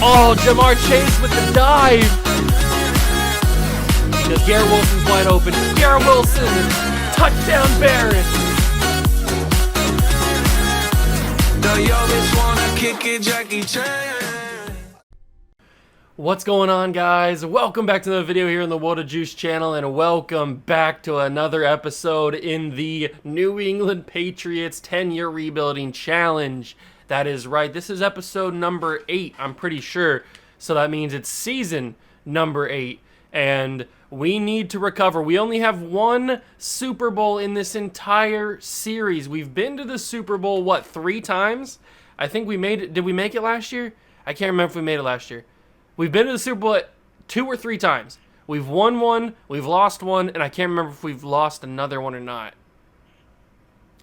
Oh, Jamar Chase with the dive. Because Garrett Wilson's wide open. Garrett Wilson, touchdown Barrett. What's going on, guys? Welcome back to another video here on the What a Juice channel, and welcome back to another episode in the New England Patriots 10-year rebuilding challenge. That is right, this is episode number 8, I'm pretty sure. So that means it's season number 8, and we need to recover. We only have one Super Bowl in this entire series. We've been to the Super Bowl, what, 3 times? I think we made it. Did we make it last year? I can't remember if we made it last year. We've been to the Super Bowl 2 or 3 times. We've won one, we've lost one, and I can't remember if we've lost another one or not.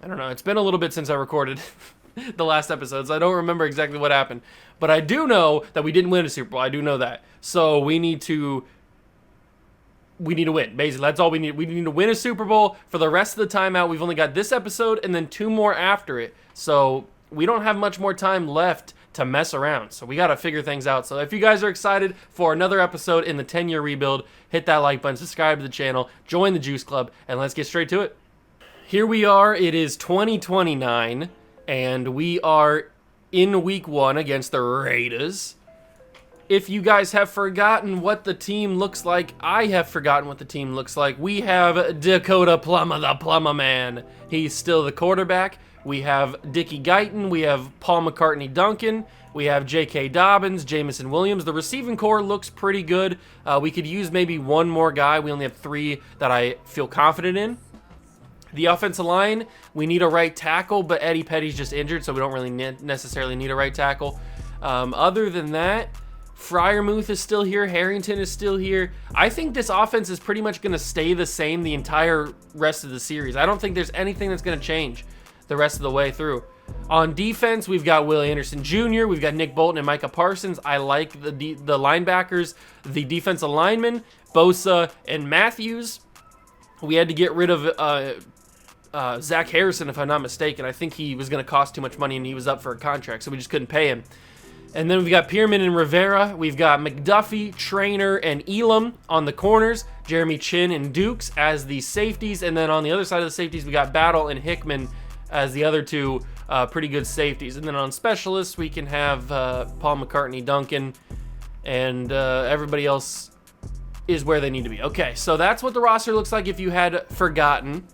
I don't know. It's been a little bit since I recorded the last episode, so I don't remember exactly what happened. But I do know that we didn't win a Super Bowl. I do know that. So we need to win. Basically, that's all we need. We need to win a Super Bowl. For the rest of the time out, we've only got this episode and then 2 more after it. So we don't have much more time left to mess around. So we got to figure things out. So if you guys are excited for another episode in the 10-year rebuild, hit that like button, subscribe to the channel, join the Juice Club, and let's get straight to it. Here we are. It is 2029, and we are in week 1 against the Raiders. If you guys have forgotten what the team looks like, I have forgotten what the team looks like. We have Dakota Plummer, the Plumber Man. He's still the quarterback. We have Dickie Guyton. We have Paul McCartney Duncan. We have J.K. Dobbins, Jamison Williams. The receiving core looks pretty good. We could use maybe one more guy. We only have 3 that I feel confident in. The offensive line, we need a right tackle, but Eddie Petty's just injured, so we don't really necessarily need a right tackle. Other than that, Freiermuth is still here. Harrington is still here. I think this offense is pretty much going to stay the same the entire rest of the series. I don't think there's anything that's going to change the rest of the way through. On defense, we've got Will Anderson Jr., we've got Nick Bolton and Micah Parsons. I like the linebackers, the defensive linemen, Bosa and Matthews. We had to get rid of Zach Harrison, if I'm not mistaken. I think he was going to cost too much money and he was up for a contract, so we just couldn't pay him. And then we've got Pierman and Rivera. We've got McDuffie, Trainer, and Elam on the corners. Jeremy Chin and Dukes as the safeties. And then on the other side of the safeties, we got Battle and Hickman as the other 2 pretty good safeties. And then on specialists, we can have Paul McCartney Duncan. And everybody else is where they need to be. Okay, so that's what the roster looks like if you had forgotten.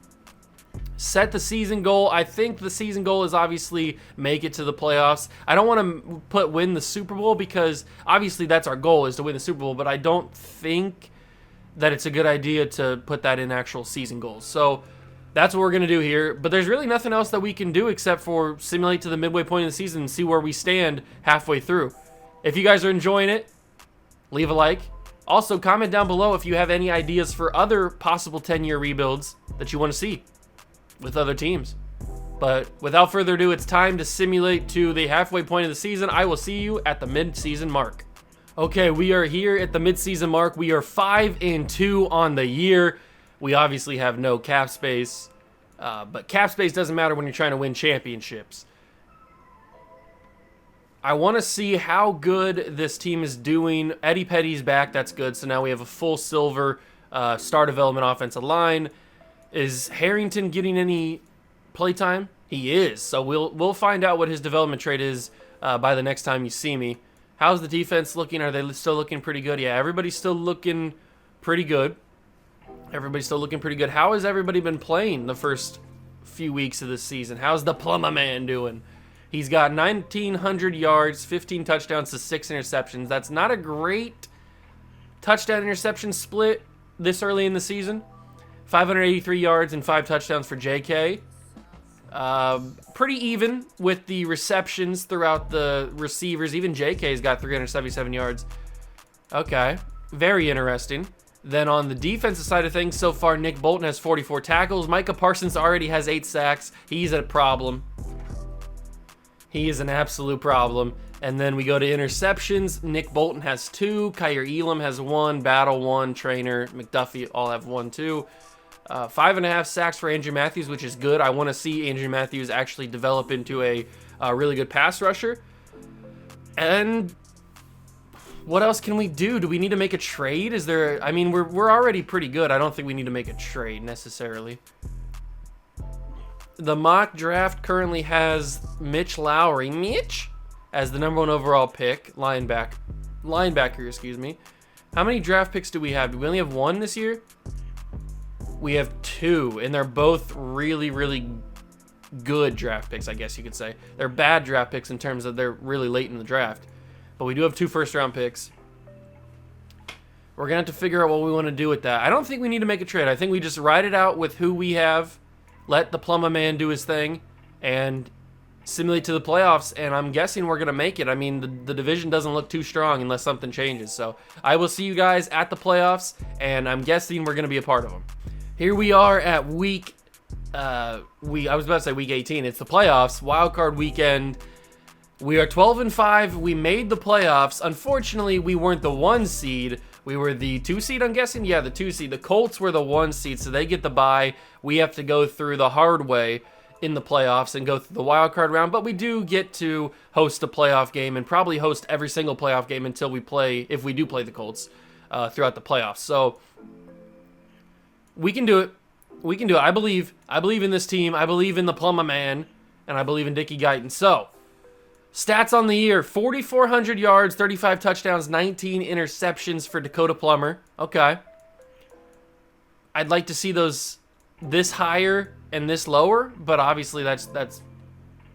Set the season goal. I think the season goal is obviously make it to the playoffs. I don't want to win the Super Bowl because obviously that's our goal, is to win the Super Bowl, but I don't think that it's a good idea to put that in actual season goals. So that's what we're going to do here. But there's really nothing else that we can do except for simulate to the midway point of the season and see where we stand halfway through. If you guys are enjoying it, leave a like. Also, comment down below if you have any ideas for other possible 10-year rebuilds that you want to see with other teams. But without further ado, it's time to simulate to the halfway point of the season. I will see you at the mid-season mark. Okay, we are here at the mid-season mark. We are 5-2 on the year. We obviously have no cap space, but cap space doesn't matter when you're trying to win championships. I want to see how good this team is doing. Eddie Petty's back. That's good. So now we have a full silver star development offensive line. Is Harrington getting any playtime? He is. So we'll find out what his development trait is by the next time you see me. How's the defense looking? Are they still looking pretty good? Yeah, everybody's still looking pretty good. Everybody's still looking pretty good. How has everybody been playing the first few weeks of this season? How's the Plumber Man doing? He's got 1,900 yards, 15 touchdowns to 6 interceptions. That's not a great touchdown-interception split this early in the season. 583 yards and 5 touchdowns for JK. Pretty even with the receptions throughout the receivers. Even JK's got 377 yards. Okay, very interesting. Then on the defensive side of things, so far Nick Bolton has 44 tackles. Micah Parsons already has 8 sacks. He's a problem. He is an absolute problem. And then we go to interceptions. Nick Bolton has 2. Kyer Elam has 1. Battle 1. Trainer, McDuffie all have 1 too. 5.5 sacks for Andrew Matthews, which is good. I want to see Andrew Matthews actually develop into a really good pass rusher. And what else can we do? Do we need to make a trade? Is there? I mean, we're already pretty good. I don't think we need to make a trade necessarily. The mock draft currently has Mitch Lowry, as the #1 overall pick, linebacker, excuse me. How many draft picks do we have? Do we only have 1 this year? We have 2, and they're both really, really good draft picks, I guess you could say. They're bad draft picks in terms of they're really late in the draft. But we do have 2 first-round picks. We're going to have to figure out what we want to do with that. I don't think we need to make a trade. I think we just ride it out with who we have, let the Plumber Man do his thing, and simulate to the playoffs, and I'm guessing we're going to make it. I mean, the division doesn't look too strong unless something changes. So I will see you guys at the playoffs, and I'm guessing we're going to be a part of them. Here we are at week, I was about to say week 18. It's the playoffs, wild card weekend. We are 12-5. We made the playoffs. Unfortunately, we weren't the 1 seed. We were the 2 seed, I'm guessing? Yeah, the 2 seed. The Colts were the 1 seed, so they get the bye. We have to go through the hard way in the playoffs and go through the wild card round, but we do get to host a playoff game and probably host every single playoff game until we play, if we do play the Colts, throughout the playoffs. So we can do it. We can do it. I believe in this team. I believe in the Plumber Man, and I believe in Dickie Guyton. So, stats on the year: 4,400 yards, 35 touchdowns, 19 interceptions for Dakota Plummer. Okay. I'd like to see those this higher and this lower, but obviously that's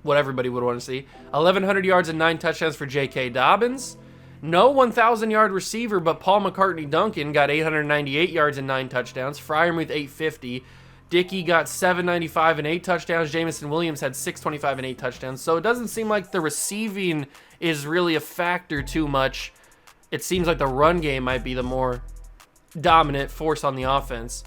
what everybody would want to see. 1,100 yards and 9 touchdowns for J.K. Dobbins. No 1,000-yard receiver, but Paul McCartney Duncan got 898 yards and 9 touchdowns. Freiermuth 850. Dickey got 795 and 8 touchdowns. Jamison Williams had 625 and 8 touchdowns. So it doesn't seem like the receiving is really a factor too much. It seems like the run game might be the more dominant force on the offense.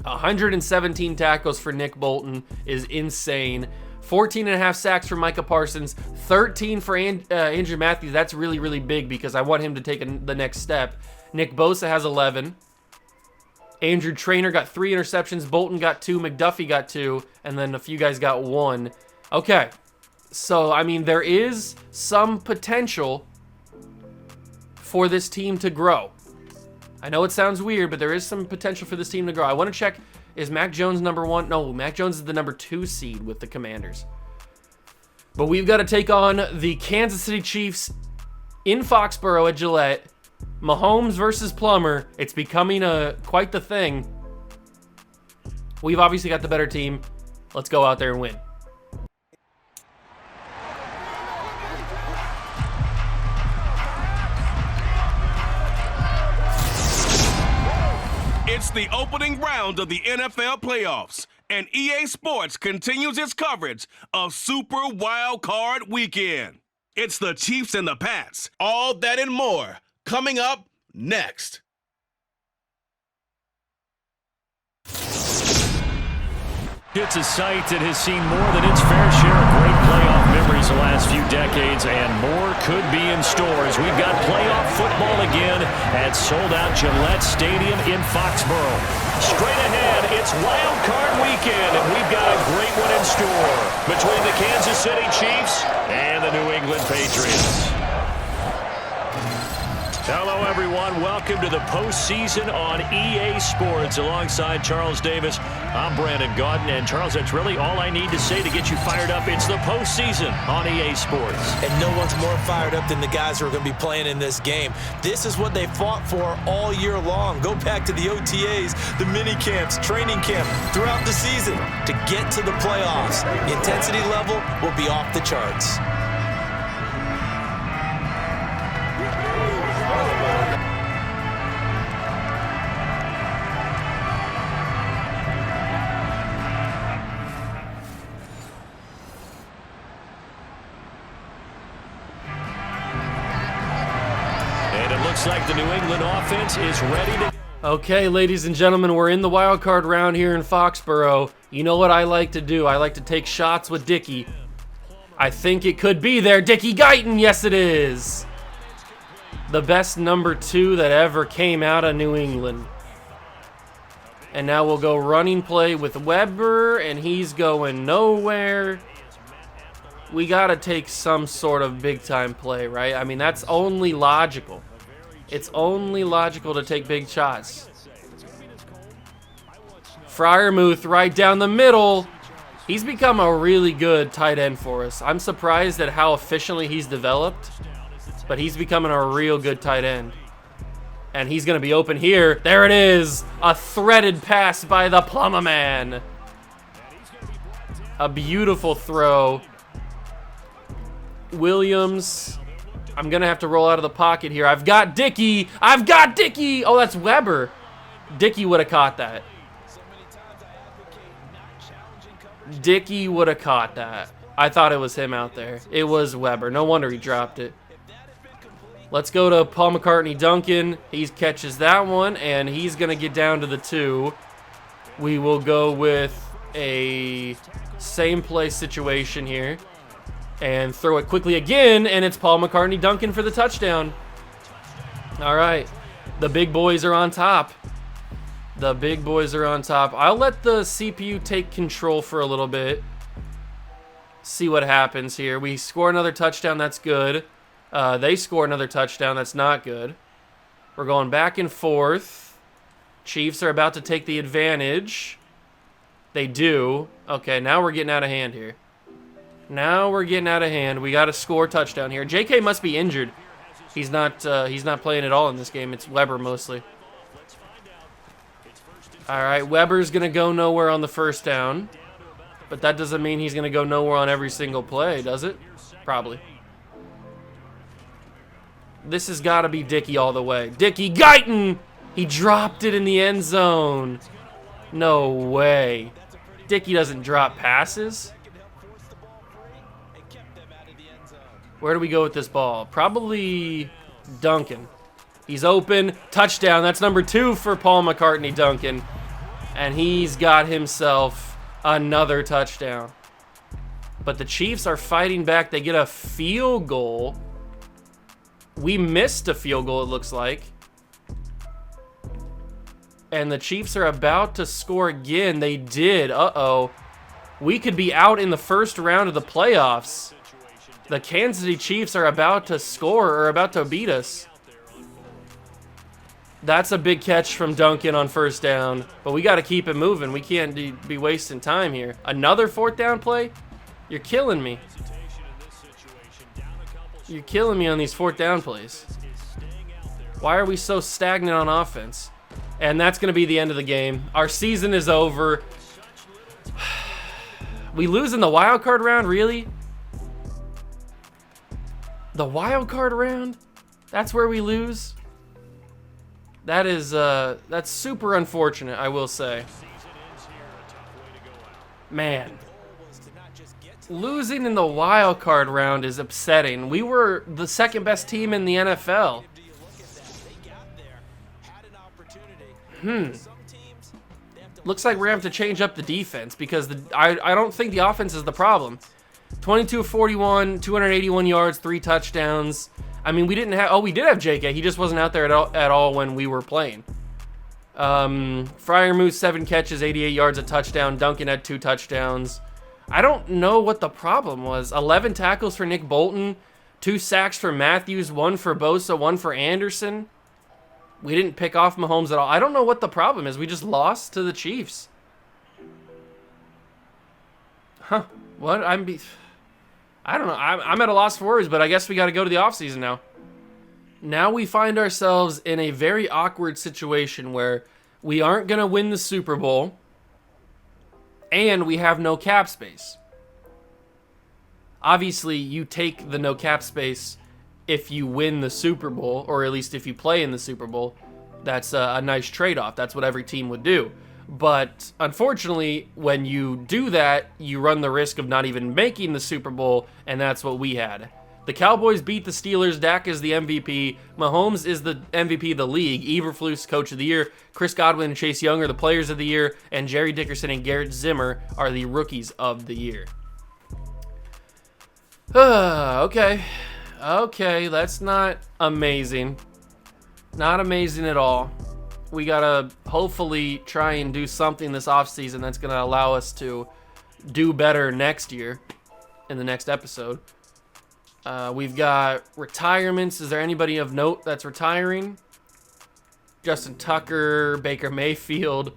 117 tackles for Nick Bolton is insane. 14.5 sacks for Micah Parsons. 13 for Andrew Matthews. That's really, really big because I want him to take the next step. Nick Bosa has 11. Andrew Traynor got 3 interceptions. Bolton got 2. McDuffie got 2. And then a few guys got 1. Okay. So, I mean, there is some potential for this team to grow. I know it sounds weird, but there is some potential for this team to grow. I want to check, is Mac Jones #1? No, Mac Jones is the #2 seed with the Commanders. But we've got to take on the Kansas City Chiefs in Foxborough at Gillette. Mahomes versus Plummer. It's becoming quite the thing. We've obviously got the better team. Let's go out there and win. It's the opening round of the NFL playoffs, and EA Sports continues its coverage of Super Wild Card Weekend. It's the Chiefs and the Pats, all that and more, coming up next. It's a site that has seen more than its fair share of great playoff memories the last few decades, and more could be in store as we've got playoff football again at sold-out Gillette Stadium in Foxborough. Straight ahead, it's Wild Card Weekend, and we've got a great one in store between the Kansas City Chiefs and the New England Patriots. Hello, everyone. Welcome to the postseason on EA Sports. Alongside Charles Davis, I'm Brandon Gaudin. And, Charles, that's really all I need to say to get you fired up. It's the postseason on EA Sports. And no one's more fired up than the guys who are going to be playing in this game. This is what they fought for all year long. Go back to the OTAs, the mini camps, training camp, throughout the season to get to the playoffs. The intensity level will be off the charts. Like the New England offense is ready to... Okay, ladies and gentlemen, we're in the wild card round here in Foxborough. You know what I like to do. I like to take shots with Dickie. I think it could be there. Dickie Guyton, yes it is. The best #2 that ever came out of New England. And now we'll go running play with Weber, and he's going nowhere. We got to take some sort of big-time play, right? I mean, that's only logical. It's only logical to take big shots. Freiermuth right down the middle. He's become a really good tight end for us. I'm surprised at how efficiently he's developed, but he's becoming a real good tight end. And he's going to be open here. There it is. A threaded pass by the Plumber Man. A beautiful throw. Williams. I'm going to have to roll out of the pocket here. I've got Dickey. I've got Dickey. Oh, that's Weber. Dickey would have caught that. Dickey would have caught that. I thought it was him out there. It was Weber. No wonder he dropped it. Let's go to Paul McCartney Duncan. He catches that one, and he's going to get down to the 2. We will go with a same play situation here and throw it quickly again, and it's Paul McCartney Duncan for the touchdown. All right. The big boys are on top. The big boys are on top. I'll let the CPU take control for a little bit. See what happens here. We score another touchdown. That's good. They score another touchdown. That's not good. We're going back and forth. Chiefs are about to take the advantage. They do. Okay, now we're getting out of hand here. Now we're getting out of hand. We got to score touchdown here. JK must be injured. He's not playing at all in this game. It's Weber mostly. All right, Weber's going to go nowhere on the first down. But that doesn't mean he's going to go nowhere on every single play, does it? Probably. This has got to be Dickey all the way. Dickey Guyton! He dropped it in the end zone. No way. Dickey doesn't drop passes. Where do we go with this ball? Probably Duncan. He's open. Touchdown. That's number 2 for Paul McCartney Duncan. And he's got himself another touchdown. But the Chiefs are fighting back. They get a field goal. We missed a field goal, it looks like. And the Chiefs are about to score again. They did. Uh-oh. We could be out in the first round of the playoffs. The Kansas City Chiefs are about to score or about to beat us. That's a big catch from Duncan on first down. But we got to keep it moving. We can't be wasting time here. Another 4th down play? You're killing me. You're killing me on these 4th down plays. Why are we so stagnant on offense? And that's going to be the end of the game. Our season is over. We lose in the wild card round, really? The wild card round? That's where we lose? That is, that's super unfortunate, I will say. Man. Losing in the wild card round is upsetting. We were the second best team in the NFL. Looks like we're going to have to change up the defense because I don't think the offense is the problem. 22 of 41, 281 yards, 3 touchdowns. I mean, we did have JK. He just wasn't out there at all when we were playing. Freiermuth, 7 catches, 88 yards, a touchdown. Duncan had 2 touchdowns. I don't know what the problem was. 11 tackles for Nick Bolton, 2 sacks for Matthews, 1 for Bosa, 1 for Anderson. We didn't pick off Mahomes at all. I don't know what the problem is. We just lost to the Chiefs. Huh. What? I don't know. I'm at a loss for words, but I guess we got to go to the offseason now. Now we find ourselves in a very awkward situation where we aren't going to win the Super Bowl and we have no cap space. Obviously, you take the no cap space if you win the Super Bowl, or at least if you play in the Super Bowl. That's a nice trade-off. That's what every team would do. But unfortunately, when you do that, you run the risk of not even making the Super Bowl, and that's what we had. The Cowboys beat the Steelers. Dak is the MVP. Mahomes is the MVP of the league. Eberflus, Coach of the Year. Chris Godwin and Chase Young are the Players of the Year. And Jerry Dickerson and Garrett Zimmer are the Rookies of the Year. Okay, that's not amazing. Not amazing at all. We got to hopefully try and do something this offseason that's going to allow us to do better next year in the next episode. We've got retirements. Is there anybody of note that's retiring? Justin Tucker, Baker Mayfield,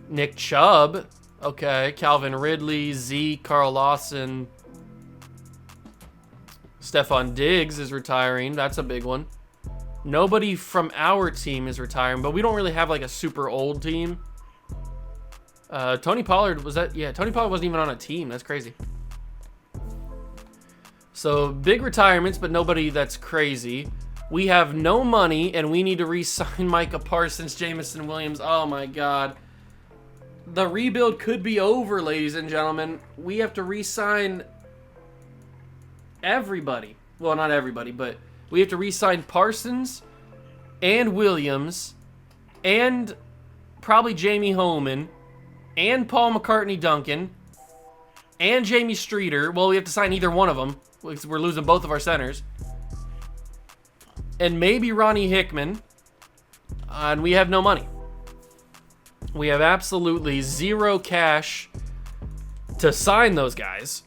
Nick Chubb. Okay, Calvin Ridley, Zeke, Carl Lawson. Stephon Diggs is retiring. That's a big one. Nobody from our team is retiring, but we don't really have like a super old team. Tony Pollard, was that? Yeah, Tony Pollard wasn't even on a team. That's crazy. So big retirements, but nobody that's crazy. We have no money, and we need to re-sign Micah Parsons, Jamison Williams. Oh my God. The rebuild could be over, ladies and gentlemen. We have to re-sign everybody. Well, not everybody, but we have to re-sign Parsons and Williams and probably Jamie Holman and Paul McCartney Duncan and Jamie Streeter. Well, we have to sign either one of them. We're losing both of our centers. And maybe Ronnie Hickman. And we have no money. We have absolutely zero cash to sign those guys.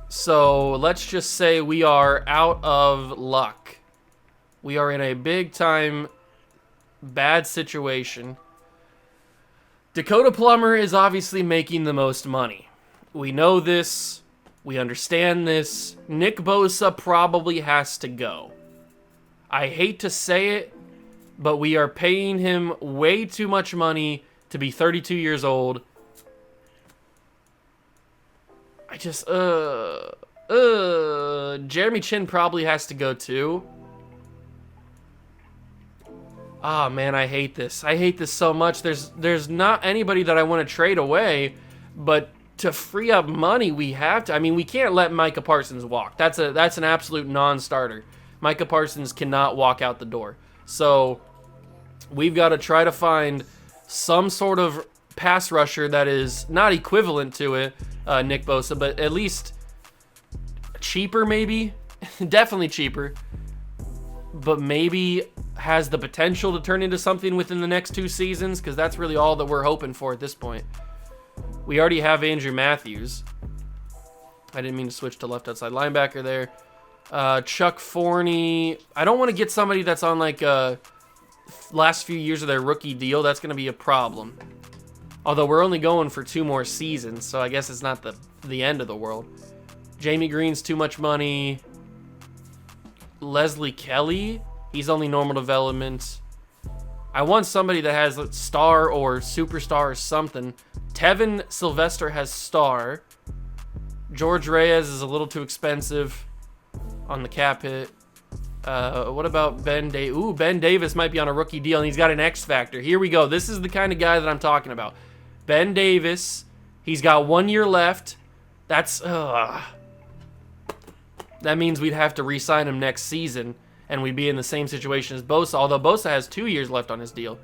So let's just say we are out of luck. We are in a big time bad situation. Dakota Plummer is obviously making the most money. We know this. We understand this. Nick Bosa probably has to go. I hate to say it, but we are paying him way too much money to be 32 years old. I just, Jeremy Chin probably has to go too. Ah, man, I hate this. I hate this so much. There's not anybody that I want to trade away, but to free up money, we have to. I mean, we can't let Micah Parsons walk. That's an absolute non-starter. Micah Parsons cannot walk out the door. So we've got to try to find some sort of pass rusher that is not equivalent to it, Nick Bosa, but at least cheaper maybe. Definitely cheaper. But maybe has the potential to turn into something within the next 2 seasons, because that's really all that we're hoping for at this point. We already have Andrew Matthews. I didn't mean to switch to left outside linebacker there. Chuck Forney. I don't want to get somebody that's on like last few years of their rookie deal. That's going to be a problem. Although we're only going for 2 more seasons, so I guess it's not the end of the world. Jamie Green's too much money. Leslie Kelly, he's only normal development. I want somebody that has a star or superstar or something. Tevin Sylvester has star. George Reyes is a little too expensive on the cap hit. What about Ben Davis? Ooh, Ben Davis might be on a rookie deal, and he's got an X factor. Here we go. This is the kind of guy that I'm talking about. Ben Davis, he's got 1 year left. That means we'd have to re-sign him next season, and we'd be in the same situation as Bosa, although Bosa has 2 years left on his deal.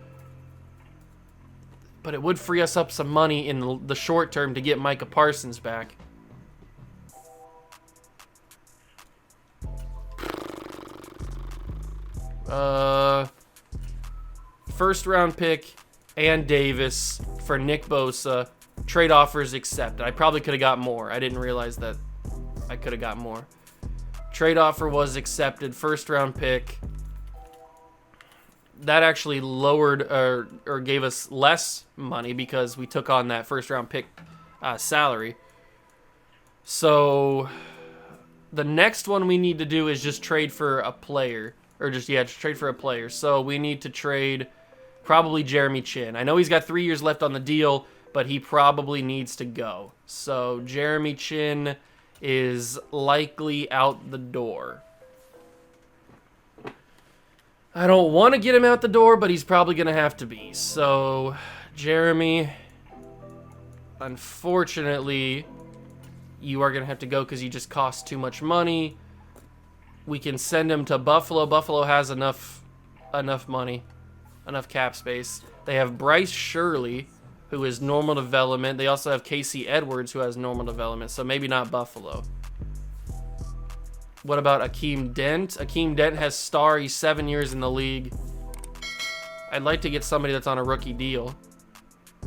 But it would free us up some money in the short term to get Micah Parsons back. First round pick and Davis for Nick Bosa. Trade offers accepted. I probably could have got more. I didn't realize that I could have got more. Trade offer was accepted. First round pick. That actually lowered or gave us less money because we took on that first round pick salary. So the next one we need to do is just trade for a player. Or just trade for a player. So we need to trade probably Jeremy Chin. I know he's got 3 years left on the deal, but he probably needs to go. So Jeremy Chin is likely out the door. I don't want to get him out the door, but he's probably going to have to be. So Jeremy, unfortunately, you are going to have to go because you just cost too much money. We can send him to Buffalo. Buffalo has enough money, enough cap space. They have Bryce Shirley, who is normal development. They also have Casey Edwards, who has normal development, so maybe not Buffalo. What about Akeem Dent? Akeem Dent has star. He's 7 years in the league. I'd like to get somebody that's on a rookie deal.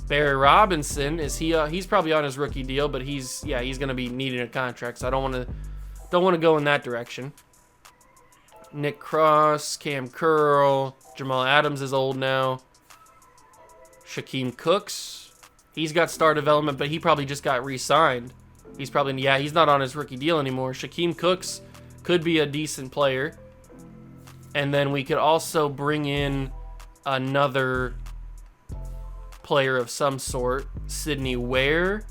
Barry Robinson, is he? He's probably on his rookie deal, but he's going to be needing a contract, so I don't want to go in that direction. Nick Cross, Cam Curl, Jamal Adams is old now. Shaquem Cooks, he's got star development, but he probably just got re-signed. He's not on his rookie deal anymore. Shaquem Cooks could be a decent player. And then we could also bring in another player of some sort. Sidney Ware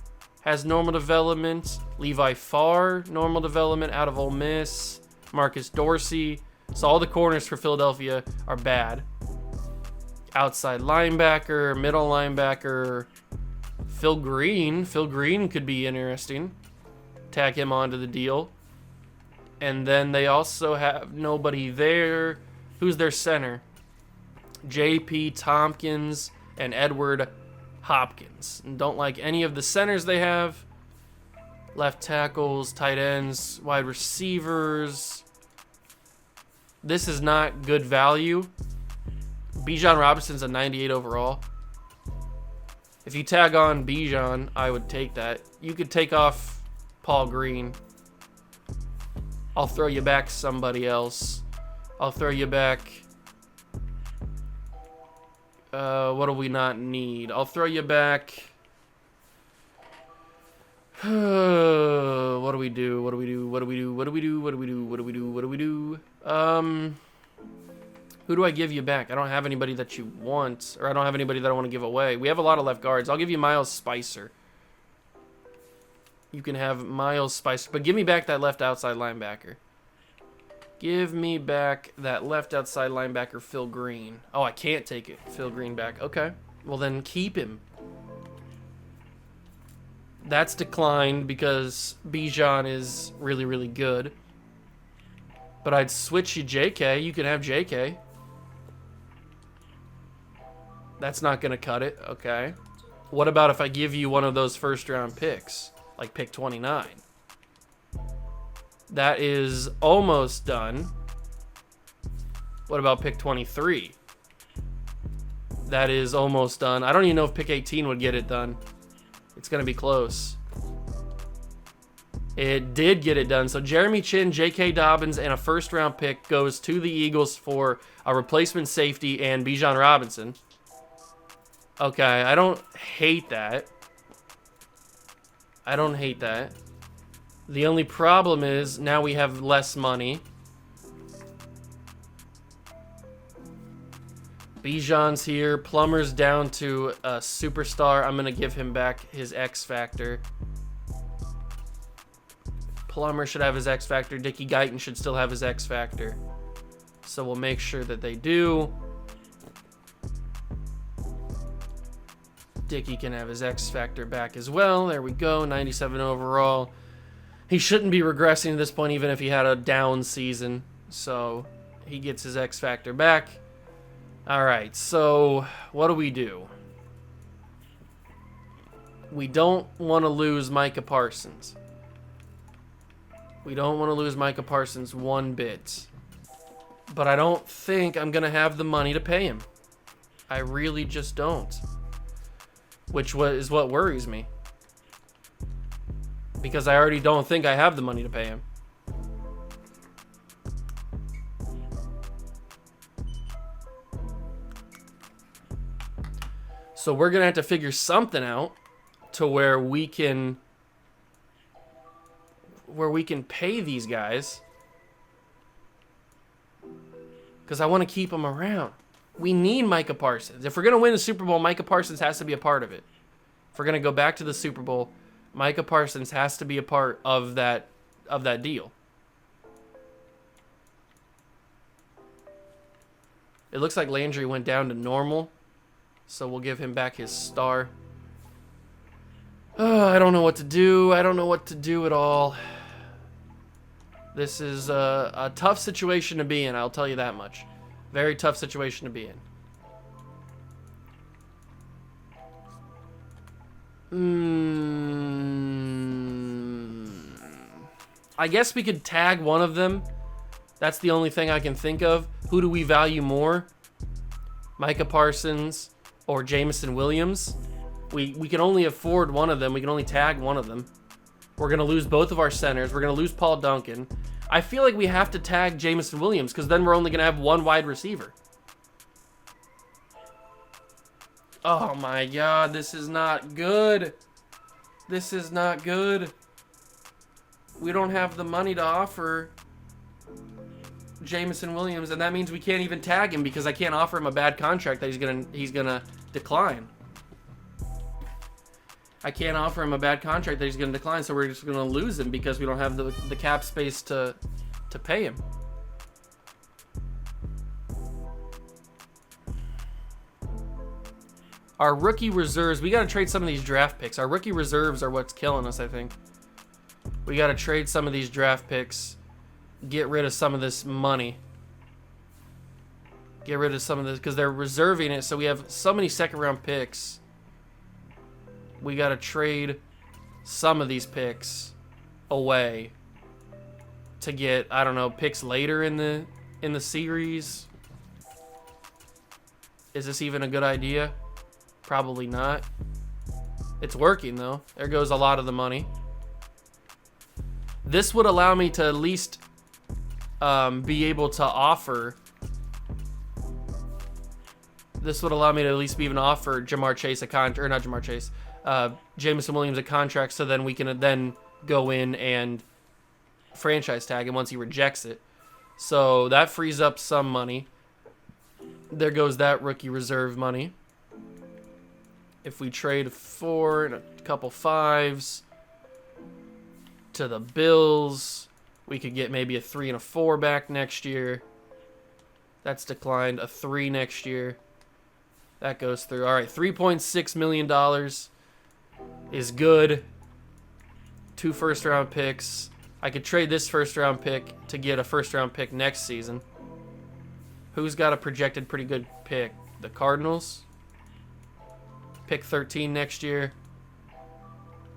has normal development. Levi Farr, normal development out of Ole Miss. Marcus Dorsey. So all the corners for Philadelphia are bad. Outside linebacker, middle linebacker. Phil Green could be interesting. Tag him onto the deal. And then they also have nobody there. Who's their center? J.P. Tompkins and Edward Hopkins. And don't like any of the centers they have. Left tackles, tight ends, wide receivers. This is not good value. Bijan Robinson's a 98 overall. If you tag on Bijan, I would take that. You could take off Paul Green. I'll throw you back somebody else. I'll throw you back. What do we not need? I'll throw you back. What do we do? Who do I give you back? I don't have anybody that you want, or I don't have anybody that I want to give away. We have a lot of left guards. I'll give you Miles Spicer. You can have Miles Spicer, but give me back that left outside linebacker. Give me back that left outside linebacker, Phil Green. Oh, I can't take it. Phil Green back. Okay. Well, then keep him. That's declined because Bijan is really, really good. But I'd switch you JK. You can have JK. That's not going to cut it. Okay. What about if I give you one of those first round picks? Like pick 29. That is almost done. What about pick 23? That is almost done. I don't even know if pick 18 would get it done. It's going to be close. It did get it done. So Jeremy Chin, J.K. Dobbins, and a first-round pick goes to the Eagles for a replacement safety and Bijan Robinson. Okay, I don't hate that. The only problem is now we have less money. Bijan's here. Plummer's down to a superstar. I'm going to give him back his X Factor. Plummer should have his X Factor. Dickie Guyton should still have his X Factor. So we'll make sure that they do. Dickie can have his X Factor back as well. There we go. 97 overall. He shouldn't be regressing at this point, even if he had a down season. So he gets his X Factor back. All right, so what do? We don't want to lose Micah Parsons. We don't want to lose Micah Parsons one bit. But I don't think I'm going to have the money to pay him. I really just don't. Which is what worries me. Because I already don't think I have the money to pay him. So we're going to have to figure something out to where we can pay these guys. Because I want to keep them around. We need Micah Parsons. If we're going to win the Super Bowl, Micah Parsons has to be a part of it. If we're going to go back to the Super Bowl, Micah Parsons has to be a part of that deal. It looks like Landry went down to normal. So we'll give him back his star. I don't know what to do. I don't know what to do at all. This is a tough situation to be in, I'll tell you that much. Very tough situation to be in. I guess we could tag one of them. That's the only thing I can think of. Who do we value more? Micah Parsons or Jamison Williams. We can only afford one of them. We can only tag one of them. We're going to lose both of our centers. We're going to lose Paul Duncan. I feel like we have to tag Jamison Williams because then we're only going to have one wide receiver. Oh my God, this is not good. This is not good. We don't have the money to offer Jamison Williams, and that means we can't even tag him because I can't offer him a bad contract that he's gonna decline. I can't offer him a bad contract that he's gonna decline, so we're just gonna lose him because we don't have the cap space to pay him. Our rookie reserves, we got to trade some of these draft picks. Our rookie reserves are what's killing us, I think. We got to trade some of these draft picks. Get rid of some of this money. Get rid of some of this because they're reserving it. So we have so many second-round picks. We got to trade some of these picks away to get, I don't know, picks later in the series. Is this even a good idea? Probably not. It's working though. There goes a lot of the money. This would allow me to at least be able to offer. This would allow me to at least be even offer Jamar Chase a contract, or not Jamar Chase, Jamison Williams a contract, so then we can then go in and franchise tag him once he rejects it. So that frees up some money. There goes that rookie reserve money. If we trade 4 and a couple 5s to the Bills, we could get maybe a 3 and a 4 back next year. That's declined. A 3 next year. That goes through. All right, $3.6 million is good. 2 first-round picks. I could trade this first-round pick to get a first-round pick next season. Who's got a projected pretty good pick? The Cardinals. Pick 13 next year.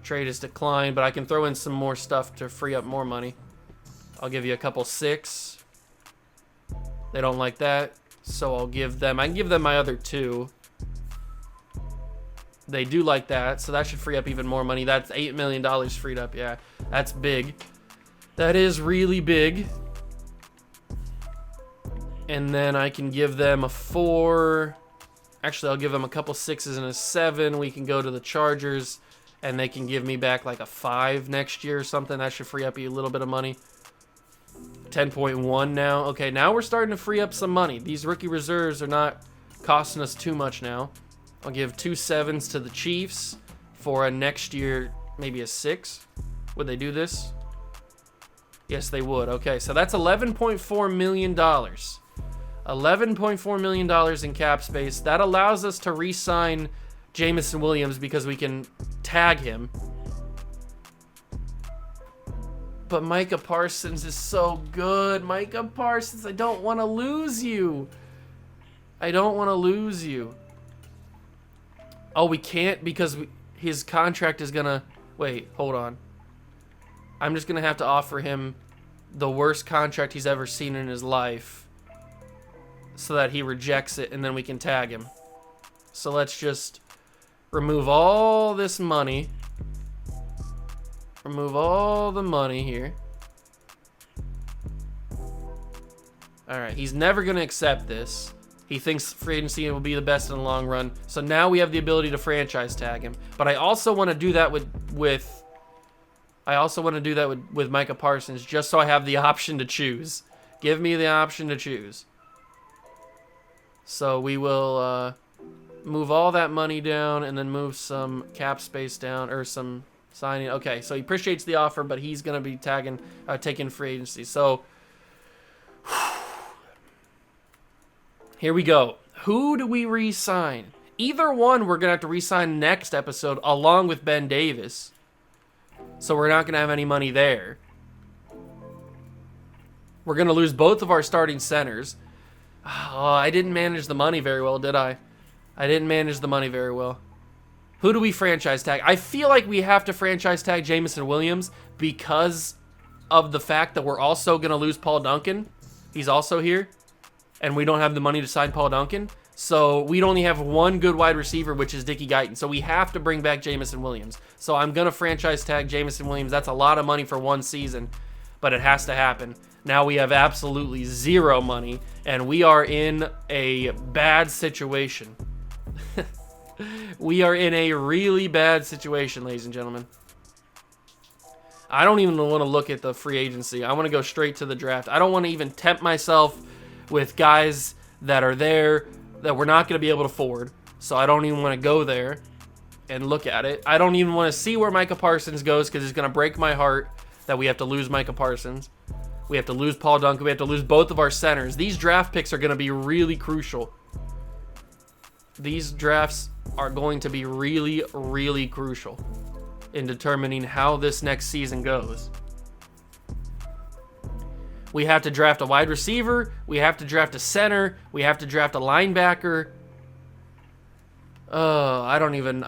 Trade is declined, but I can throw in some more stuff to free up more money. I'll give you a couple 6. They don't like that, so I'll give them. I can give them my other 2. They do like that, so that should free up even more money. That's $8 million freed up. Yeah, that's big. That is really big. And then I can give them a 4. Actually, I'll give them a couple 6s and a 7. We can go to the Chargers, and they can give me back like a 5 next year or something. That should free up a little bit of money. 10.1 now. Okay, now we're starting to free up some money. These rookie reserves are not costing us too much now. I'll give 2 7s to the Chiefs for a next year, maybe a 6. Would they do this? Yes, they would. Okay, so that's $11.4 million. $11.4 million in cap space. That allows us to re-sign Jamison Williams because we can tag him. But Micah Parsons is so good. Micah Parsons, I don't want to lose you. I don't want to lose you. Oh, we can't because his contract is going to... Wait, hold on. I'm just going to have to offer him the worst contract he's ever seen in his life so that he rejects it, and then we can tag him. So let's just remove all this money. Remove all the money here. All right, he's never going to accept this. He thinks free agency will be the best in the long run. So now we have the ability to franchise tag him. But I also want to do that with Micah Parsons, just so I have the option to choose. Give me the option to choose. So we will move all that money down and then move some cap space down, or some signing. Okay, so he appreciates the offer, but he's going to be taking free agency. So here we go. Who do we re-sign? Either one we're going to have to re-sign next episode along with Ben Davis. So we're not going to have any money there. We're going to lose both of our starting centers. Oh, I didn't manage the money very well, did I? I didn't manage the money very well. Who do we franchise tag? I feel like we have to franchise tag Jamison Williams because of the fact that we're also going to lose Paul Duncan. He's also here. And we don't have the money to sign Paul Duncan. So we'd only have one good wide receiver, which is Dickie Guyton. So we have to bring back Jamison Williams. So I'm going to franchise tag Jamison Williams. That's a lot of money for one season, but it has to happen. Now we have absolutely zero money, and we are in a bad situation. We are in a really bad situation, ladies and gentlemen. I don't even want to look at the free agency. I want to go straight to the draft. I don't want to even tempt myself with guys that are there that we're not going to be able to afford. So I don't even want to go there and look at it. I don't even want to see where Micah Parsons goes because it's going to break my heart that we have to lose Micah Parsons. We have to lose Paul Duncan. We have to lose both of our centers. These draft picks are going to be really crucial. These drafts are going to be really, really crucial in determining how this next season goes. We have to draft a wide receiver. We have to draft a center. We have to draft a linebacker. I don't even know.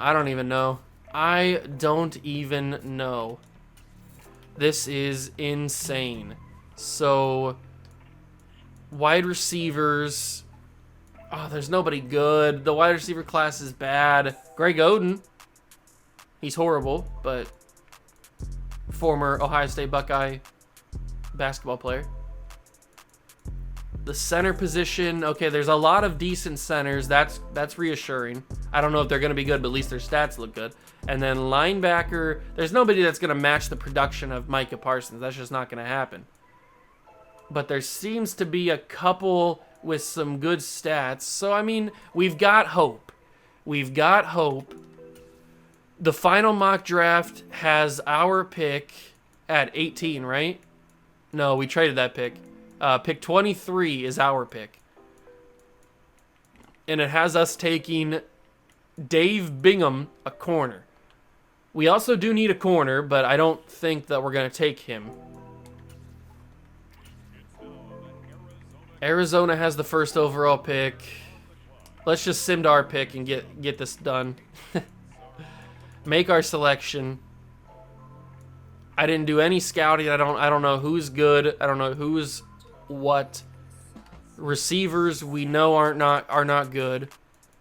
I don't even know. This is insane. So, wide receivers. Oh, there's nobody good. The wide receiver class is bad. Greg Oden. He's horrible, but former Ohio State Buckeye basketball player. The center position, okay, there's a lot of decent centers. That's reassuring. I don't know if they're going to be good, but at least their stats look good. And then linebacker, there's nobody that's going to match the production of Micah Parsons. That's just not going to happen. But there seems to be a couple with some good stats. So, I mean, we've got hope. We've got hope. The final mock draft has our pick at 18, right? No, we traded that pick. Pick 23 is our pick. And it has us taking Dave Bingham, a corner. We also do need a corner, but I don't think that we're going to take him. Arizona has the first overall pick. Let's just sim to our pick and get this done. Make our selection. I didn't do any scouting. I don't know who's good. I don't know who's what. Receivers we know are not good.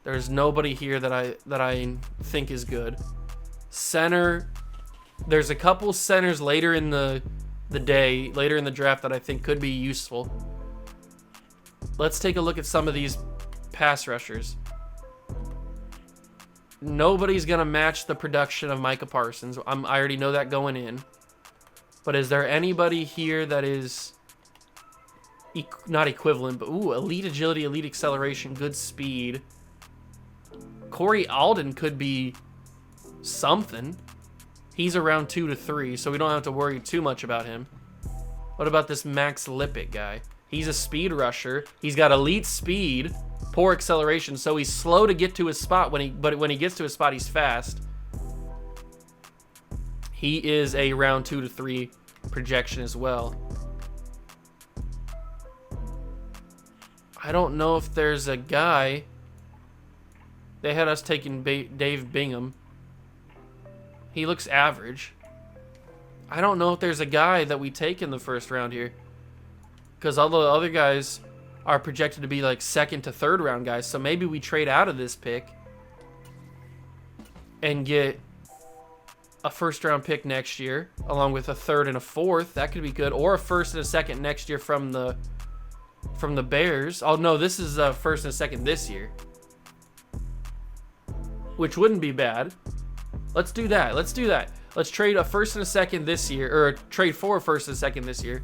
There's nobody here that I think is good. Center, there's a couple centers later in the later in the draft that I think could be useful. Let's take a look at some of these pass rushers. Nobody's going to match the production of Micah Parsons. I already know that going in. But is there anybody here that is not equivalent, but elite agility, elite acceleration, good speed? Corey Alden could be something. He's around 2 to 3, so we don't have to worry too much about him. What about this Max Lippett guy? He's a speed rusher. He's got elite speed, poor acceleration, so he's slow to get to his spot. But when he gets to his spot, he's fast. He is a round 2 to 3 projection as well. I don't know if there's a guy. They had us taking Dave Bingham. He looks average. I don't know if there's a guy that we take in the first round here, because all the other guys are projected to be like second to third round guys. So maybe we trade out of this pick and get a first round pick next year, along with a third and a fourth. That could be good. Or a first and a second next year from the Bears. Oh no, this is a first and a second this year, which wouldn't be bad. Let's do that. Let's trade a first and a second this year, or trade for a first and a second this year,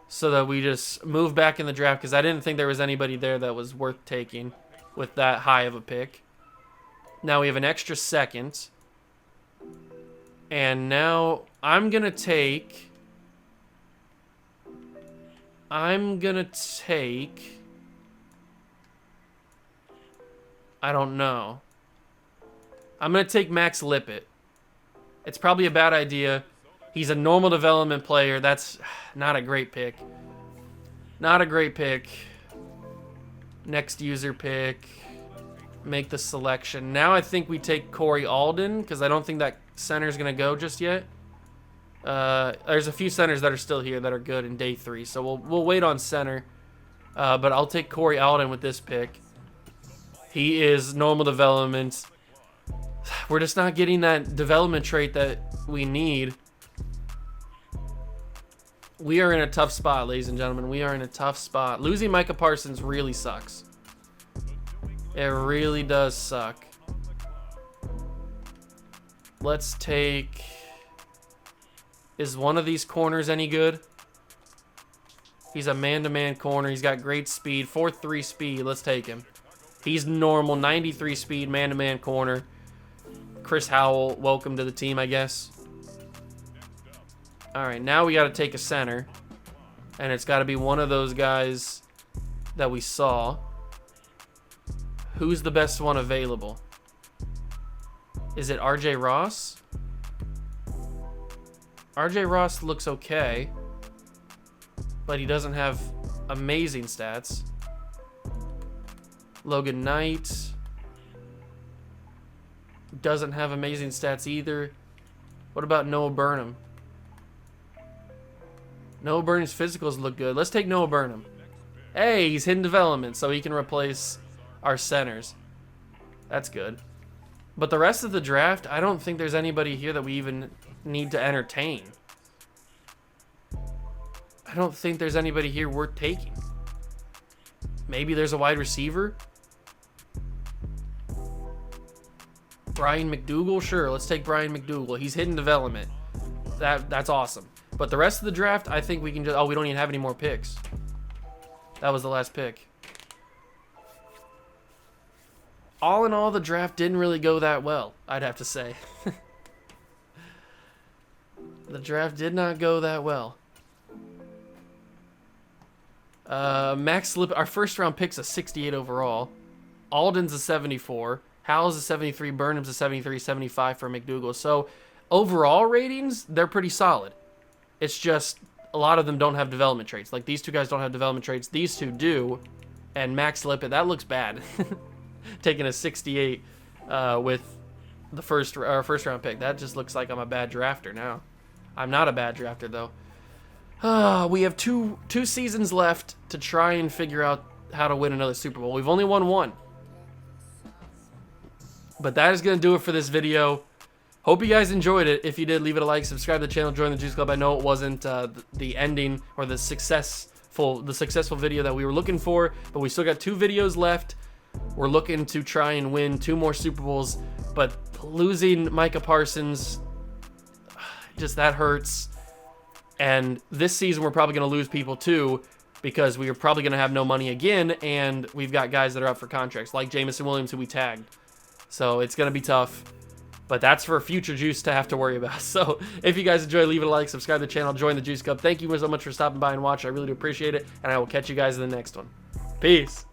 so that we just move back in the draft, because I didn't think there was anybody there that was worth taking with that high of a pick. Now we have an extra second. And now I'm going to take... I don't know. I'm going to take Max Lippett. It's probably a bad idea. He's a normal development player. That's not a great pick. Not a great pick. Next user pick. Make the selection. Now I think we take Corey Alden, because I don't think that center is going to go just yet. There's a few centers that are still here that are good in day 3, so we'll wait on center. But I'll take Corey Alden with this pick. He is normal development. We're just not getting that development trait that we need. We are in a tough spot, ladies and gentlemen. We are in a tough spot. Losing Micah Parsons really sucks. It really does suck. Let's take... Is one of these corners any good? He's a man-to-man corner. He's got great speed. 4.3 speed. Let's take him. He's normal. 93 speed, man-to-man corner. Chris Howell, welcome to the team, I guess. All right, now we got to take a center. And it's got to be one of those guys that we saw. Who's the best one available? Is it RJ Ross? RJ Ross looks okay, but he doesn't have amazing stats. Logan Knight doesn't have amazing stats either. What about Noah Burnham? Noah Burnham's physicals look good. Let's take Noah Burnham. Hey, he's hidden development, so he can replace our centers. That's good. But the rest of the draft, I don't think there's anybody here that we even need to entertain. I don't think there's anybody here worth taking. Maybe there's a wide receiver. Brian McDougal? Sure, let's take Brian McDougal. He's hidden development. That's awesome. But the rest of the draft, I think we can just... Oh, we don't even have any more picks. That was the last pick. All in all, the draft didn't really go that well, I'd have to say. The draft did not go that well. Max Slip, our first round pick's a 68 overall. Alden's a 74. Howell's a 73. Burnham's a 73, 75 for McDougal. So overall ratings, they're pretty solid. It's just a lot of them don't have development traits. Like these two guys don't have development traits. These two do. And Max Lippett, that looks bad. Taking a 68 with the first round pick. That just looks like I'm a bad drafter now. I'm not a bad drafter though. We have two seasons left to try and figure out how to win another Super Bowl. We've only won one. But that is going to do it for this video. Hope you guys enjoyed it. If you did, leave it a like, subscribe to the channel, join the Juice Club. I know it wasn't the ending or the successful video that we were looking for, but we still got 2 videos left. We're looking to try and win 2 more Super Bowls, but losing Micah Parsons, just that hurts. And this season we're probably going to lose people too, because we are probably going to have no money again, and we've got guys that are up for contracts, like Jamison Williams, who we tagged. So it's going to be tough, but that's for future Juice to have to worry about. So if you guys enjoy, leave it a like, subscribe to the channel, join the Juice Club. Thank you so much for stopping by and watching. I really do appreciate it, and I will catch you guys in the next one. Peace.